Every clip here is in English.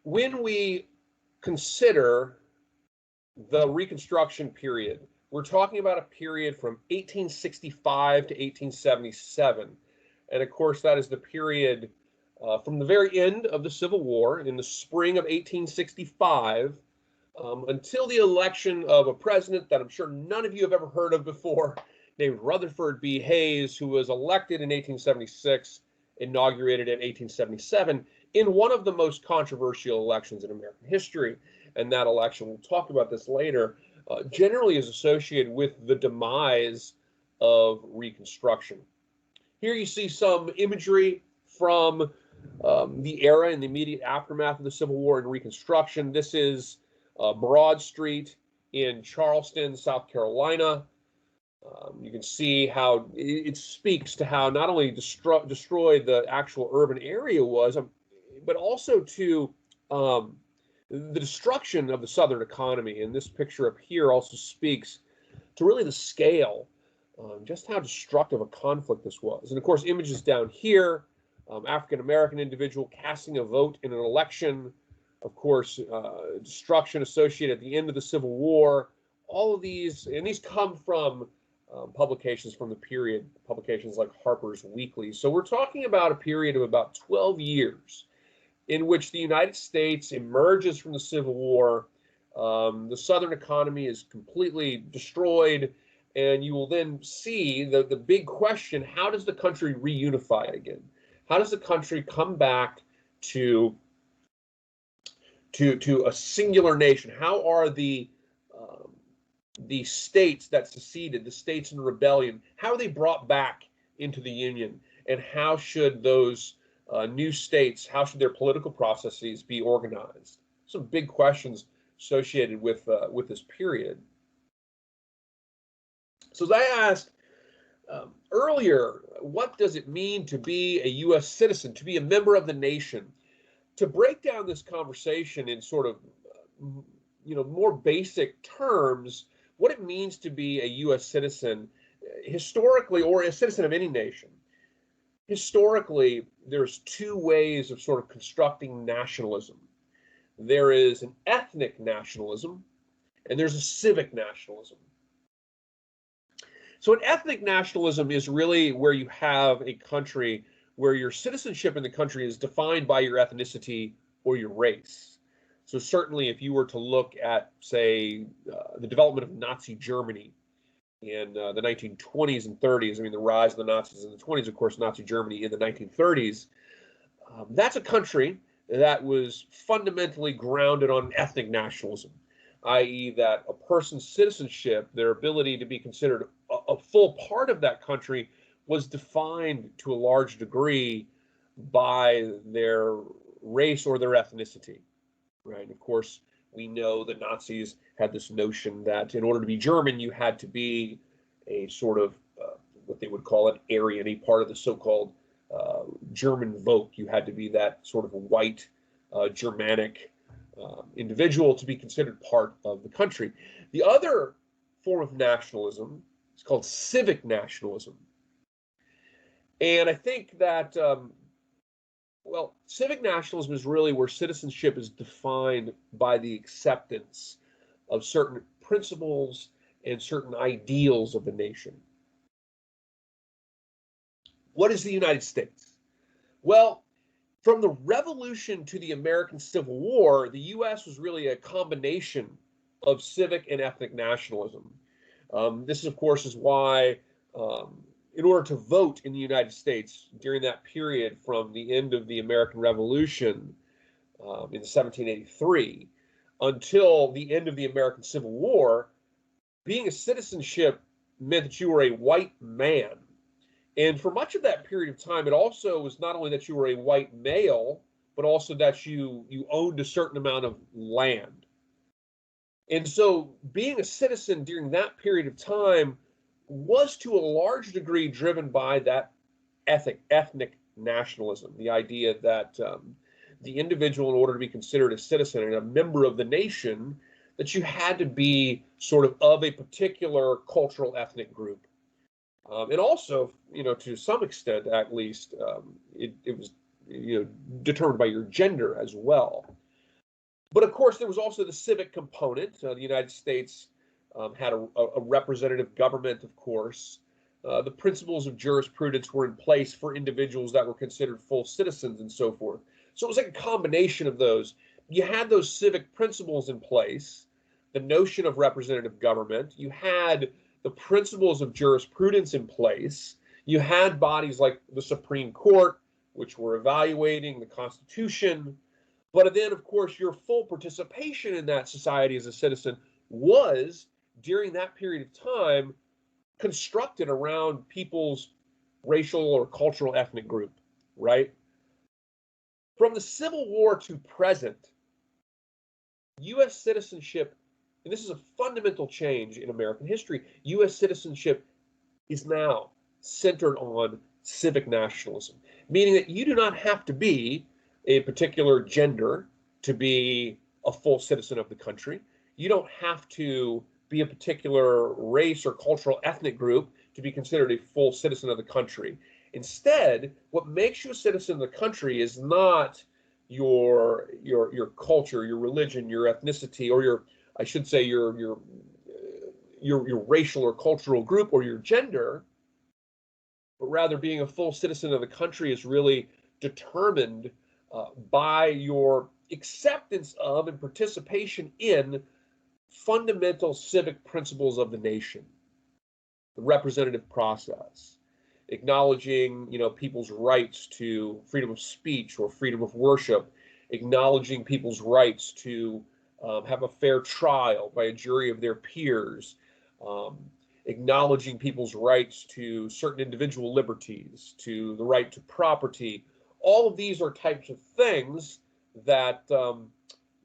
when we consider the Reconstruction period, we're talking about a period from 1865 to 1877. And of course, that is the period from the very end of the Civil War in the spring of 1865 until the election of a president that I'm sure none of you have ever heard of before, named Rutherford B. Hayes, who was elected in 1876, inaugurated in 1877, in one of the most controversial elections in American history. And that election, we'll talk about this later, generally is associated with the demise of Reconstruction. Here you see some imagery from the era and the immediate aftermath of the Civil War and Reconstruction. This is Broad Street in Charleston, South Carolina. You can see how it speaks to how not only destroyed the actual urban area was, but also to the destruction of the Southern economy. And this picture up here also speaks to really the scale, just how destructive a conflict this was. And of course, images down here, African-American individual casting a vote in an election, of course, destruction associated at the end of the Civil War. All of these, and these come from publications from the period, publications like Harper's Weekly. So we're talking about a period of about 12 years in which the United States emerges from the Civil War. The Southern economy is completely destroyed, and you will then see the big question: how does the country reunify again? How does the country come back to a singular nation? How are the states that seceded, the states in rebellion, how are they brought back into the Union? And how should those new states, how should their political processes be organized? Some big questions associated with this period. So as I asked earlier, what does it mean to be a U.S. citizen, to be a member of the nation? To break down this conversation in sort of more basic terms, what it means to be a U.S. citizen historically, or a citizen of any nation. Historically, there's two ways of sort of constructing nationalism. There is an ethnic nationalism, and there's a civic nationalism. So an ethnic nationalism is really where you have a country where your citizenship in the country is defined by your ethnicity or your race. So certainly if you were to look at, say, the development of Nazi Germany in the 1920s and 30s, I mean, the rise of the Nazis in the 20s, of course, Nazi Germany in the 1930s, that's a country that was fundamentally grounded on ethnic nationalism, i.e. that a person's citizenship, their ability to be considered a full part of that country, was defined to a large degree by their race or their ethnicity, right? And of course, we know the Nazis had this notion that in order to be German, you had to be a sort of what they would call an Aryan, a part of the so-called German Volk. You had to be that sort of white Germanic individual to be considered part of the country. The other form of nationalism is called civic nationalism. And I think that, civic nationalism is really where citizenship is defined by the acceptance of certain principles and certain ideals of the nation. What is the United States? Well, from the Revolution to the American Civil War, the U.S. was really a combination of civic and ethnic nationalism. This, of course, is why in order to vote in the United States during that period from the end of the American Revolution in 1783 until the end of the American Civil War, being a citizenship meant that you were a white man. And for much of that period of time, it also was not only that you were a white male, but also that you owned a certain amount of land. And so being a citizen during that period of time was to a large degree driven by that ethnic nationalism, the idea that the individual, in order to be considered a citizen and a member of the nation, that you had to be sort of a particular cultural ethnic group. And also, to some extent, at least, it was, determined by your gender as well. But of course, there was also the civic component. The United States had a representative government, of course. The principles of jurisprudence were in place for individuals that were considered full citizens and so forth. So it was like a combination of those. You had those civic principles in place, the notion of representative government. You had the principles of jurisprudence in place. You had bodies like the Supreme Court, which were evaluating the Constitution. But then, of course, your full participation in that society as a citizen was, during that period of time, constructed around people's racial or cultural ethnic group, right? From the Civil War to present, U.S. citizenship, and this is a fundamental change in American history, U.S. citizenship is now centered on civic nationalism, meaning that you do not have to be a particular gender to be a full citizen of the country. You don't have to be a particular race or cultural ethnic group to be considered a full citizen of the country. Instead, what makes you a citizen of the country is not your culture, your religion, your ethnicity, or your, I should say, your racial or cultural group or your gender, but rather being a full citizen of the country is really determined by your acceptance of and participation in fundamental civic principles of the nation, the representative process, acknowledging, people's rights to freedom of speech or freedom of worship, acknowledging people's rights to have a fair trial by a jury of their peers, acknowledging people's rights to certain individual liberties, to the right to property. All of these are types of things that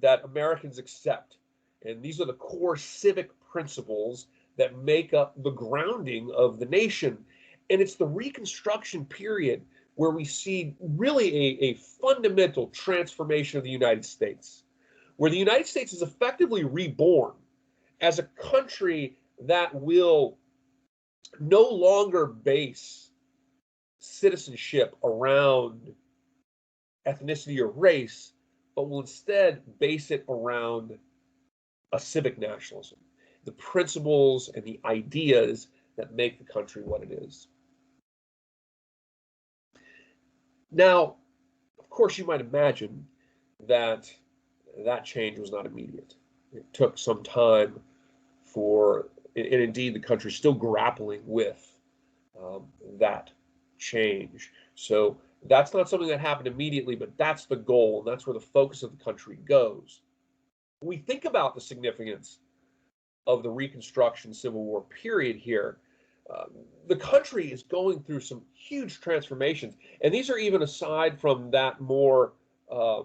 that Americans accept, and these are the core civic principles that make up the grounding of the nation. And it's the Reconstruction period where we see really a fundamental transformation of the United States, where the United States is effectively reborn as a country that will no longer base citizenship around ethnicity or race, but will instead base it around a civic nationalism, the principles and the ideas that make the country what it is. Now, of course, you might imagine that that change was not immediate. It took some time for, and indeed the country is still grappling with that change. So that's not something that happened immediately, but that's the goal, and that's where the focus of the country goes. When we think about the significance of the Reconstruction Civil War period here, the country is going through some huge transformations, and these are even aside from that more, I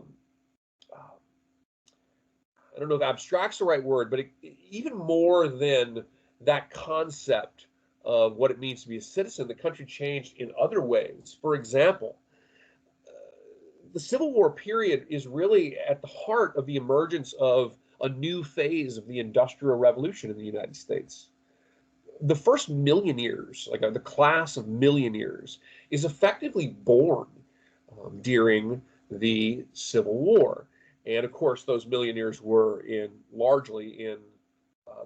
don't know if abstract's the right word, but even more than that concept of what it means to be a citizen, the country changed in other ways. For example, the Civil War period is really at the heart of the emergence of a new phase of the Industrial Revolution in the United States. The first millionaires, like the class of millionaires, is effectively born during the Civil War. And of course, those millionaires were largely in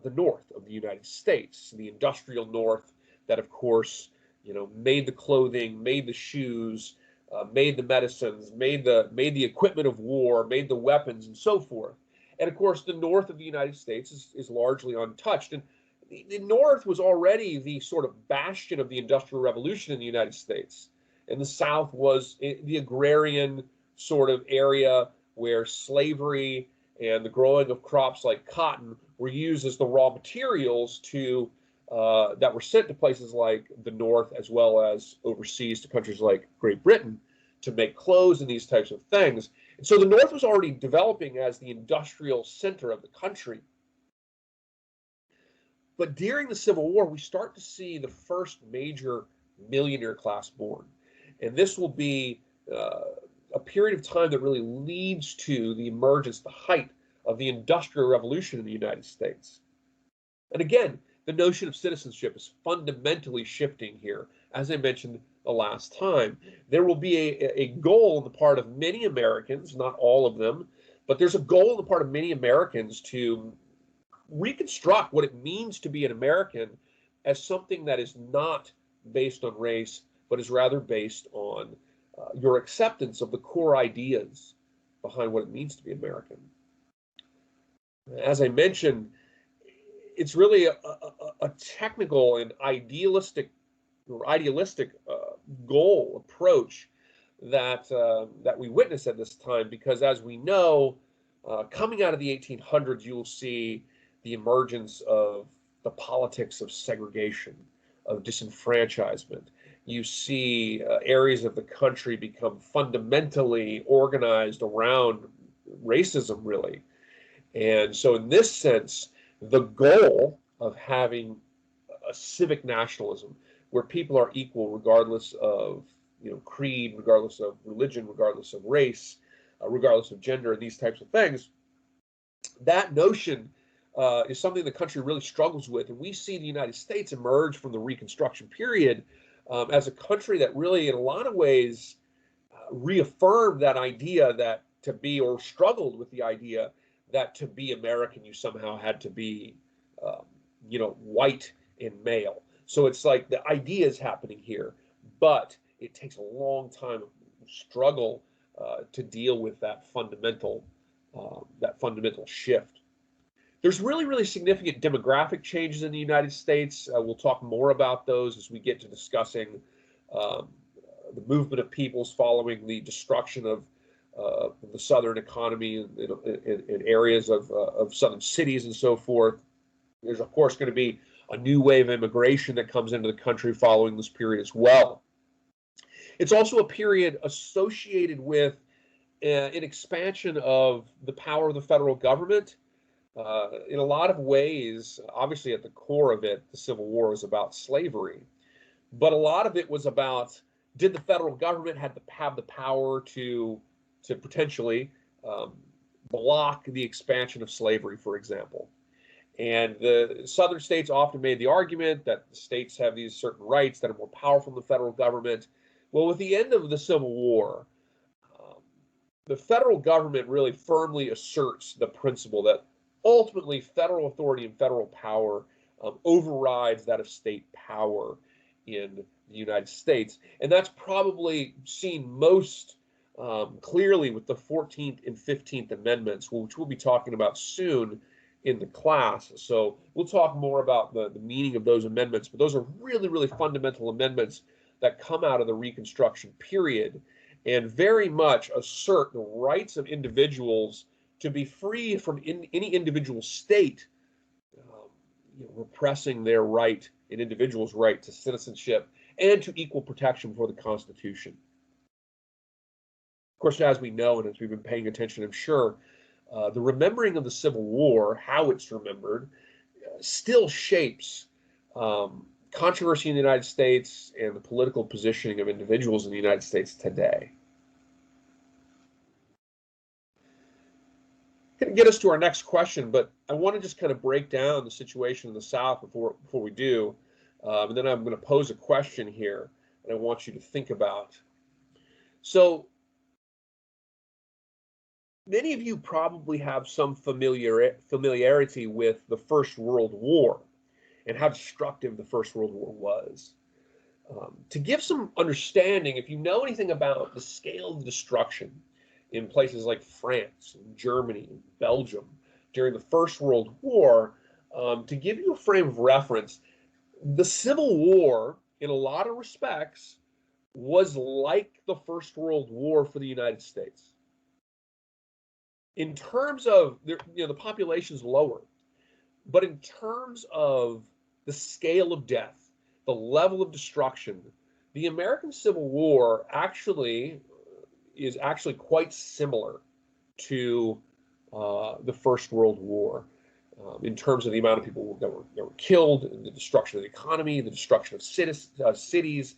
the north of the United States, the industrial north that, of course, made the clothing, made the shoes, made the medicines, made the equipment of war, made the weapons, and so forth. And of course, the north of the United States is largely untouched. And the North was already the sort of bastion of the Industrial Revolution in the United States. And the South was the agrarian sort of area where slavery and the growing of crops like cotton were used as the raw materials that were sent to places like the North, as well as overseas to countries like Great Britain, to make clothes and these types of things. And so the North was already developing as the industrial center of the country. But during the Civil War, we start to see the first major millionaire class born. And this will be a period of time that really leads to the emergence, the height of the Industrial Revolution in the United States. And again, the notion of citizenship is fundamentally shifting here. As I mentioned the last time, there will be a goal on the part of many Americans, not all of them, But there's a goal on the part of many Americans to reconstruct what it means to be an American as something that is not based on race, but is rather based on your acceptance of the core ideas behind what it means to be American. As I mentioned, it's really a technical and idealistic goal approach that that we witness at this time, because as we know, coming out of the 1800s, you will see the emergence of the politics of segregation, of disenfranchisement. You see areas of the country become fundamentally organized around racism, really. And so in this sense, the goal of having a civic nationalism where people are equal regardless of creed, regardless of religion, regardless of race, regardless of gender, and these types of things, that notion is something the country really struggles with. And we see the United States emerge from the Reconstruction period as a country that really, in a lot of ways, reaffirmed that idea that to be, or struggled with the idea that to be American, you somehow had to be, white and male. So it's like the idea is happening here, but it takes a long time of struggle to deal with that fundamental shift. There's really, really significant demographic changes in the United States. We'll talk more about those as we get to discussing the movement of peoples following the destruction of the Southern economy in areas of southern cities and so forth. There's, of course, going to be a new wave of immigration that comes into the country following this period as well. It's also a period associated with an expansion of the power of the federal government. In a lot of ways, obviously at the core of it, the Civil War is about slavery. But a lot of it was about, did the federal government have the power to potentially block the expansion of slavery, for example? And the southern states often made the argument that the states have these certain rights that are more powerful than the federal government. Well, with the end of the Civil War, the federal government really firmly asserts the principle that ultimately federal authority and federal power overrides that of state power in the United States. And that's probably seen most clearly with the 14th and 15th Amendments, which we'll be talking about soon in the class. So we'll talk more about the meaning of those amendments, but those are really, really fundamental amendments that come out of the Reconstruction period and very much assert the rights of individuals to be free from any individual state repressing their right, an individual's right to citizenship and to equal protection before the Constitution. Of course, as we know, and as we've been paying attention, I'm sure, the remembering of the Civil War, how it's remembered, still shapes controversy in the United States and the political positioning of individuals in the United States today. Going to get us to our next question, but I want to just kind of break down the situation in the South before we do, and then I'm going to pose a question here, and I want you to think about. So, many of you probably have some familiarity with the First World War and how destructive the First World War was. To give some understanding, if you know anything about the scale of destruction in places like France, and Germany, and Belgium during the First World War, to give you a frame of reference, the Civil War, in a lot of respects, was like the First World War for the United States. In terms of, the population's lower, but in terms of the scale of death, the level of destruction, the American Civil War is actually quite similar to the First World War in terms of the amount of people that were killed, the destruction of the economy, the destruction of cities,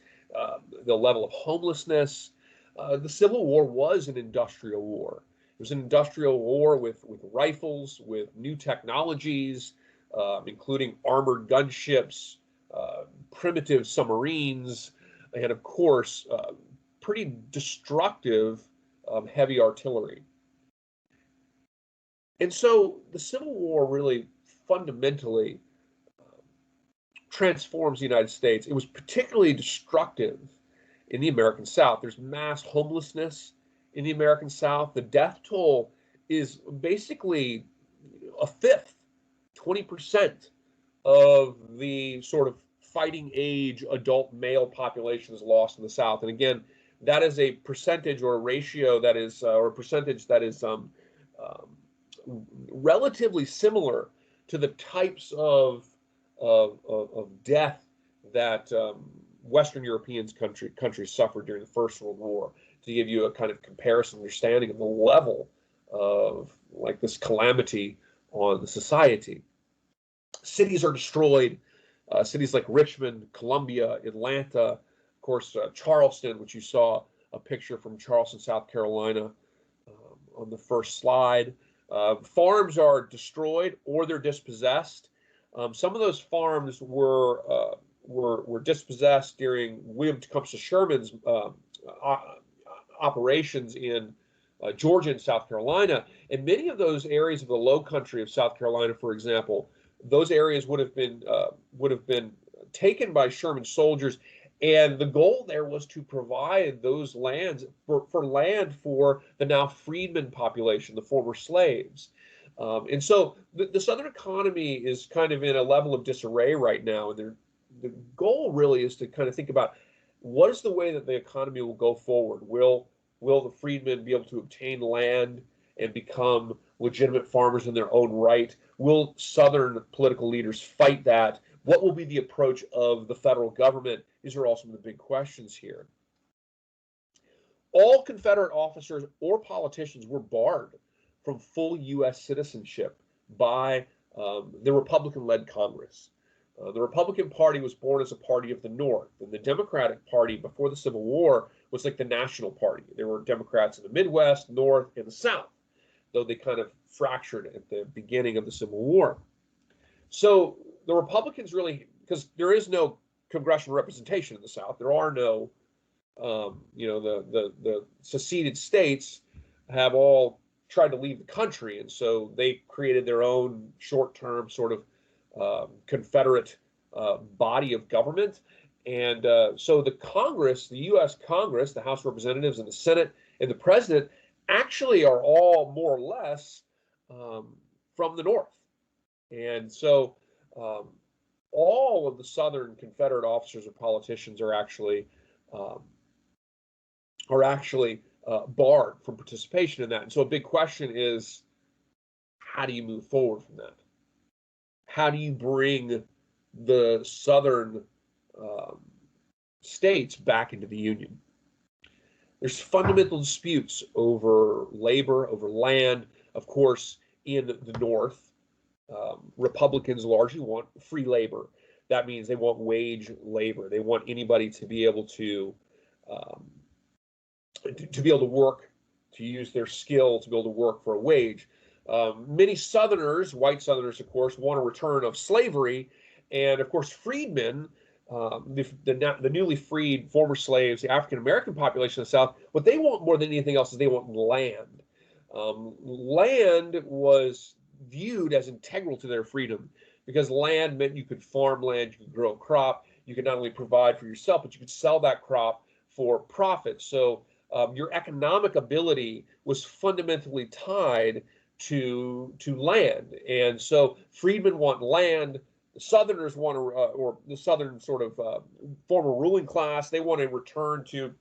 the level of homelessness. The Civil War was an industrial war. It was an industrial war with rifles, with new technologies, including armored gunships, primitive submarines, and of course, pretty destructive heavy artillery. And so the Civil War really fundamentally transforms the United States. It was particularly destructive in the American South. There's mass homelessness in the American South. The death toll is basically a fifth, 20% of the sort of fighting age adult male population is lost in the South. And again, that is a percentage or a ratio that is, or a percentage that is relatively similar to the types of death that Western European countries suffered during the First World War, to give you a kind of comparison understanding of the level of like this calamity on the society. Cities are destroyed. Cities like Richmond, Columbia, Atlanta, of course, Charleston, which you saw a picture from Charleston, South Carolina, on the first slide. Farms are destroyed or they're dispossessed. Some of those farms were dispossessed during William Tecumseh Sherman's operations in Georgia and South Carolina, and many of those areas of the Low Country of South Carolina, for example, those areas would have been taken by Sherman soldiers, and the goal there was to provide those lands for land for the now freedmen population, the former slaves. And so the Southern economy is kind of in a level of disarray right now, and the goal really is to kind of think about what is the way that the economy will go forward. Will the freedmen be able to obtain land and become legitimate farmers in their own right? Will Southern political leaders fight that? What will be the approach of the federal government? These are all some of the big questions here. All Confederate officers or politicians were barred from full U.S. citizenship by the Republican-led Congress. The Republican Party was born as a party of the North, and the Democratic Party before the Civil War was like the national party. There were Democrats in the Midwest, North, and the South, though they kind of fractured at the beginning of the Civil War. So the Republicans really, because there is no congressional representation in the South, there are no, the seceded states have all tried to leave the country, and so they created their own short-term sort of Confederate body of government. And so the Congress, the U.S. Congress, the House of Representatives and the Senate and the President actually are all more or less from the North. And so all of the Southern Confederate officers or politicians are actually barred from participation in that. And so a big question is, how do you move forward from that? How do you bring the Southern states back into the Union? There's fundamental disputes over labor, over land. Of course, in the North, Republicans largely want free labor. That means they want wage labor. They want anybody to be able to work, to use their skill to be able to work for a wage. Many Southerners, white Southerners, of course, want a return of slavery, and of course, freedmen, the newly freed former slaves, the African American population of the South, what they want more than anything else is they want land. Land was viewed as integral to their freedom because land meant you could farm land, you could grow a crop, you could not only provide for yourself, but you could sell that crop for profit. So your economic ability was fundamentally tied to land, and so freedmen want land. The Southerners want to, or the Southern sort of former ruling class, they want to return to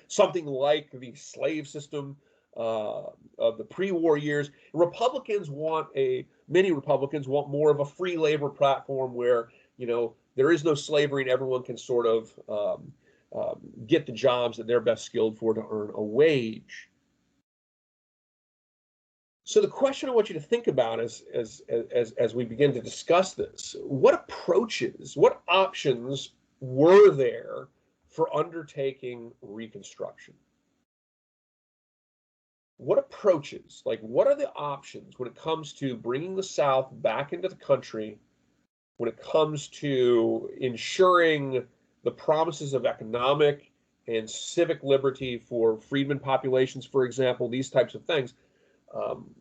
something like the slave system of the pre-war years. Many Republicans want more of a free labor platform where there is no slavery and everyone can sort of get the jobs that they're best skilled for to earn a wage. So the question I want you to think about as we begin to discuss this, what approaches, what options were there for undertaking Reconstruction? What approaches, like what are the options when it comes to bringing the South back into the country, when it comes to ensuring the promises of economic and civic liberty for freedmen populations, for example, these types of things?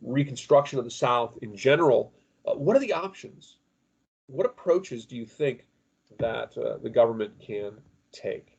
Reconstruction of the South in general. What are the options? What approaches do you think that the government can take?